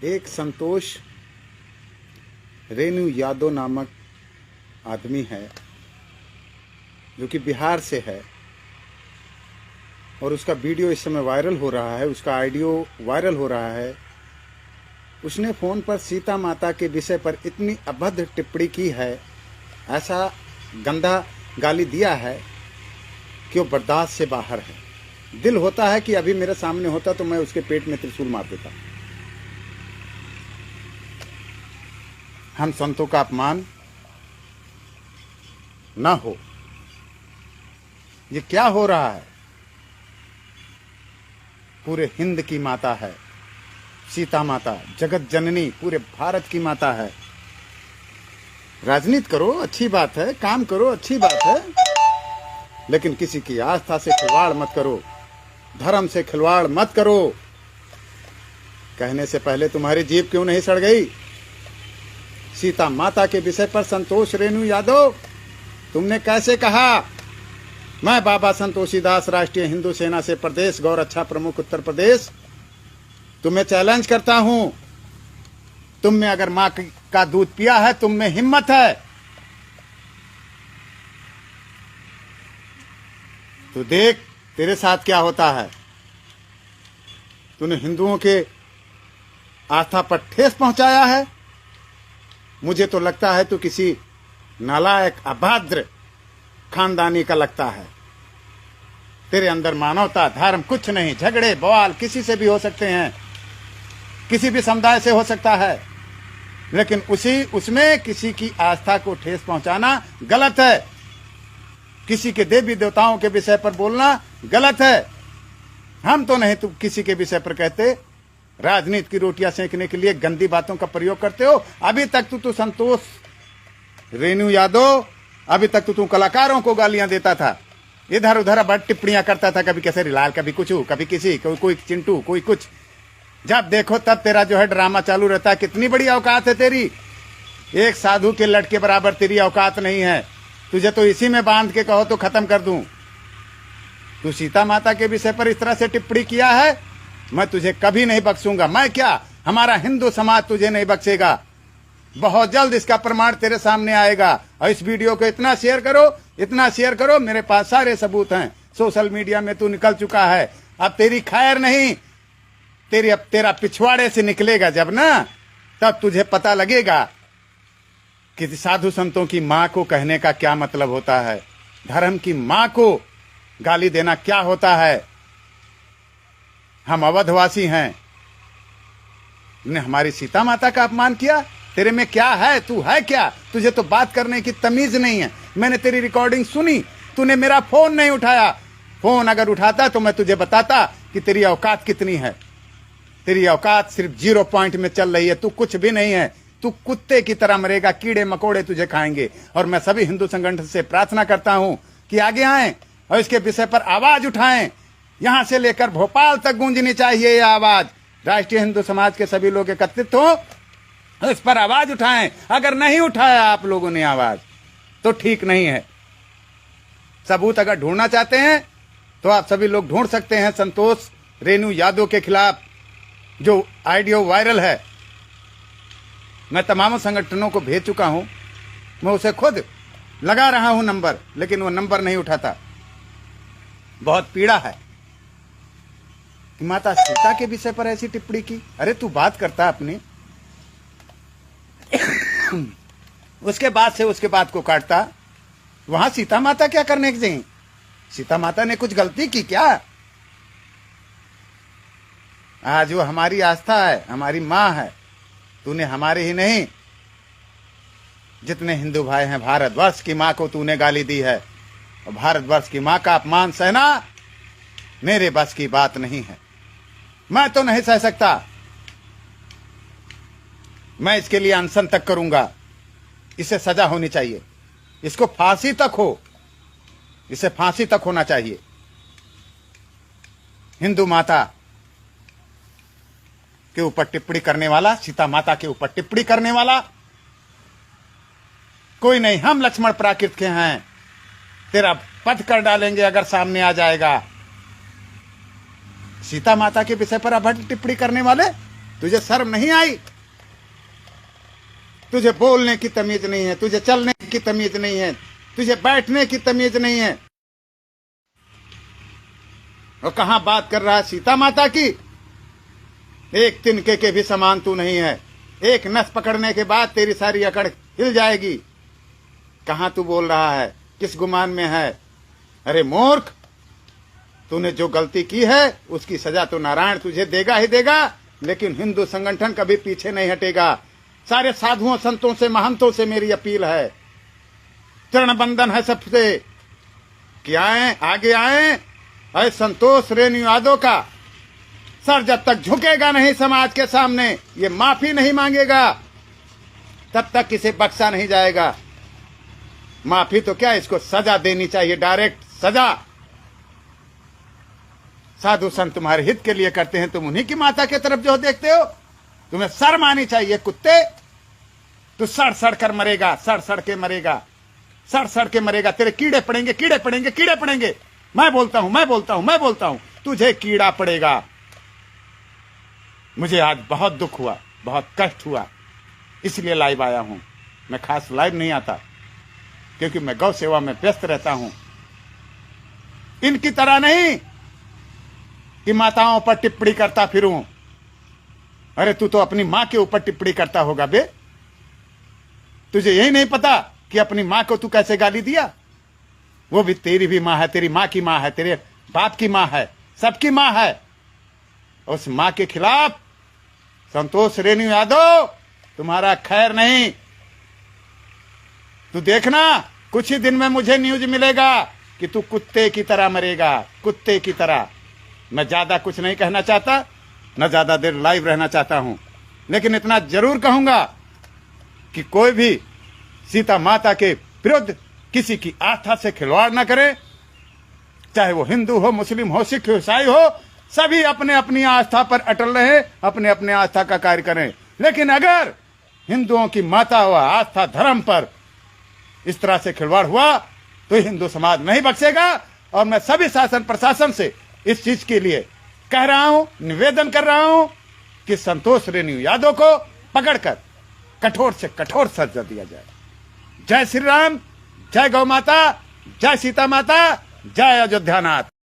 एक संतोष रेणु यादव नामक आदमी है जो कि बिहार से है और उसका वीडियो इस समय वायरल हो रहा है, उसका ऑडियो वायरल हो रहा है। उसने फ़ोन पर सीता माता के विषय पर इतनी अभद्र टिप्पणी की है, ऐसा गंदा गाली दिया है कि वो बर्दाश्त से बाहर है। दिल होता है कि अभी मेरे सामने होता तो मैं उसके पेट में त्रिशूल मार देता। हम संतों का अपमान न हो। ये क्या हो रहा है? पूरे हिंद की माता है सीता माता, जगत जननी, पूरे भारत की माता है। राजनीति करो अच्छी बात है, काम करो अच्छी बात है, लेकिन किसी की आस्था से खिलवाड़ मत करो, धर्म से खिलवाड़ मत करो। कहने से पहले तुम्हारी जीभ क्यों नहीं सड़ गई? सीता माता के विषय पर संतोष रेणु यादव, तुमने कैसे कहा? मैं बाबा संतोषी दास, राष्ट्रीय हिंदू सेना से प्रदेश गौरक्षा प्रमुख उत्तर प्रदेश, तुम्हें चैलेंज करता हूं। तुम में अगर मां का दूध पिया है, तुम में हिम्मत है तो देख तेरे साथ क्या होता है। तूने हिंदुओं के आस्था पर ठेस पहुंचाया है। मुझे तो लगता है तू किसी नालायक अभद्र खानदानी का लगता है। तेरे अंदर मानवता धर्म कुछ नहीं। झगड़े बवाल किसी से भी हो सकते हैं, किसी भी समुदाय से हो सकता है, लेकिन उसमें किसी की आस्था को ठेस पहुंचाना गलत है। किसी के देवी देवताओं के विषय पर बोलना गलत है। हम तो नहीं, तुम किसी के विषय पर कहते। राजनीति की रोटियां सेकने के लिए गंदी बातों का प्रयोग करते हो। अभी तक तो संतोष रेणु यादव, अभी तक तो तू कलाकारों को गालियां देता था, इधर उधर बड़ टिप्पणियां करता था, कभी कैसे लाल, कभी कुछ, कभी किसी, कोई चिंटू, कोई कुछ। जब देखो तब तेरा जो है ड्रामा चालू रहता है। कितनी बड़ी औकात है तेरी? एक साधु के लट के बराबर तेरी औकात नहीं है। तुझे तो इसी में बांध के कहो तो खत्म कर दूं। तू सीता माता के विषय पर इस तरह से टिप्पणी किया है, मैं तुझे कभी नहीं बख्शूंगा। मैं क्या, हमारा हिंदू समाज तुझे नहीं बख्शेगा। बहुत जल्द इसका प्रमाण तेरे सामने आएगा। और इस वीडियो को इतना शेयर करो, इतना शेयर करो, मेरे पास सारे सबूत हैं। सोशल मीडिया में तू निकल चुका है। अब तेरी खैर नहीं, तेरा पिछवाड़े से निकलेगा जब ना, तब तुझे पता लगेगा कि साधु संतों की मां को कहने का क्या मतलब होता है, धर्म की मां को गाली देना क्या होता है। हम अवधवासी हैं, तुमने हमारी सीता माता का अपमान किया। तेरे में क्या है? तू है क्या? तुझे तो बात करने की तमीज नहीं है। मैंने तेरी रिकॉर्डिंग सुनी, तूने मेरा फोन नहीं उठाया। फोन अगर उठाता तो मैं तुझे बताता कि तेरी औकात कितनी है। तेरी औकात सिर्फ 0 पॉइंट में चल रही है। तू कुछ भी नहीं है। तू कुत्ते की तरह मरेगा, कीड़े मकोड़े तुझे खाएंगे। और मैं सभी हिंदू संगठन से प्रार्थना करता हूं कि आगे आएं और इसके विषय पर आवाज उठाएं। यहां से लेकर भोपाल तक गूंजनी चाहिए यह आवाज। राष्ट्रीय हिंदू समाज के सभी लोग एकत्रित हो, इस पर आवाज उठाएं। अगर नहीं उठाया आप लोगों ने आवाज तो ठीक नहीं है। सबूत अगर ढूंढना चाहते हैं तो आप सभी लोग ढूंढ सकते हैं। संतोष रेणु यादव के खिलाफ जो ऑडियो वायरल है, मैं तमाम संगठनों को भेज चुका हूं। मैं उसे खुद लगा रहा हूं नंबर, लेकिन वो नंबर नहीं उठाता। बहुत पीड़ा है कि माता सीता के विषय पर ऐसी टिप्पणी की। अरे तू बात करता अपनी, उसके बाद को काटता। वहां सीता माता क्या करने के चाहिए? सीता माता ने कुछ गलती की क्या? आज वो हमारी आस्था है, हमारी मां है। तूने हमारे ही नहीं, जितने हिंदू भाई हैं, भारतवर्ष की मां को तूने गाली दी है। और भारतवर्ष की मां का अपमान सहना मेरे बस की बात नहीं है। मैं तो नहीं सह सकता। मैं इसके लिए अनशन तक करूंगा। इसे सजा होनी चाहिए। इसको फांसी तक हो, इसे फांसी तक होना चाहिए। हिंदू माता के ऊपर टिप्पणी करने वाला, सीता माता के ऊपर टिप्पणी करने वाला कोई नहीं। हम लक्ष्मण प्राकृत के हैं। तेरा पथ कर डालेंगे अगर सामने आ जाएगा। सीता माता के विषय पर अभद्र टिप्पणी करने वाले तुझे शर्म नहीं आई? तुझे बोलने की तमीज नहीं है, तुझे चलने की तमीज नहीं है, तुझे बैठने की तमीज नहीं है। और कहां बात कर रहा है सीता माता की? एक तिनके के भी समान तू नहीं है। एक नस पकड़ने के बाद तेरी सारी अकड़ हिल जाएगी। कहां तू बोल रहा है? किस गुमान में है? अरे मूर्ख, तूने जो गलती की है उसकी सजा तो नारायण तुझे देगा ही देगा, लेकिन हिंदू संगठन कभी पीछे नहीं हटेगा। सारे साधुओं संतों से महंतों से मेरी अपील है, चरण बंदन है सबसे कि आए, आगे आए। अरे संतोष रेणु यादव का सर जब तक झुकेगा नहीं समाज के सामने, ये माफी नहीं मांगेगा, तब तक इसे बख्शा नहीं जाएगा। माफी तो क्या, इसको सजा देनी चाहिए, डायरेक्ट सजा। साधु संत तुम्हारे हित के लिए करते हैं, तुम उन्हीं की माता की तरफ जो देखते हो। तुम्हें शर्म आनी चाहिए कुत्ते। तू सड़ सड़ कर मरेगा, सड़ सड़ के मरेगा, सड़ सड़ के मरेगा। तेरे कीड़े पड़ेंगे, कीड़े पड़ेंगे, कीड़े पड़ेंगे। मैं बोलता हूं, मैं बोलता हूं, मैं बोलता हूं, तुझे कीड़ा पड़ेगा। मुझे आज बहुत दुख हुआ, बहुत कष्ट हुआ, इसलिए लाइव आया हूं। मैं खास लाइव नहीं आता क्योंकि मैं गौ सेवा में व्यस्त रहता हूं। इनकी तरह नहीं कि माताओं पर टिप्पणी करता फिरूं। अरे तू तो अपनी मां के ऊपर टिप्पणी करता होगा बे। तुझे यही नहीं पता कि अपनी मां को तू कैसे गाली दिया? वो भी तेरी भी मां है, तेरी मां की मां है, तेरे बाप की मां है, सबकी मां है। उस मां के खिलाफ संतोष रेणु यादव तुम्हारा खैर नहीं। तू देखना, कुछ ही दिन में मुझे न्यूज मिलेगा कि तू कुत्ते की तरह मरेगा, कुत्ते की तरह। मैं ज्यादा कुछ नहीं कहना चाहता, न ज्यादा देर लाइव रहना चाहता हूं, लेकिन इतना जरूर कहूंगा कि कोई भी सीता माता के विरुद्ध किसी की आस्था से खिलवाड़ न करे। चाहे वो हिंदू हो, मुस्लिम हो, सिख हो, ईसाई हो, सभी अपने अपनी आस्था पर अटल रहे, अपने अपने आस्था का कार्य करें। लेकिन अगर हिंदुओं की माता हुआ आस्था धर्म पर इस तरह से खिलवाड़ हुआ तो हिंदू समाज नहीं बख्शेगा। और मैं सभी शासन प्रशासन से इस चीज के लिए कह रहा हूं, निवेदन कर रहा हूं कि संतोष रेणु यादव को पकड़कर कठोर से कठोर सजा दिया जाए। जय श्री राम, जय गौ माता, जय सीता माता, जय अयोध्यानाथ।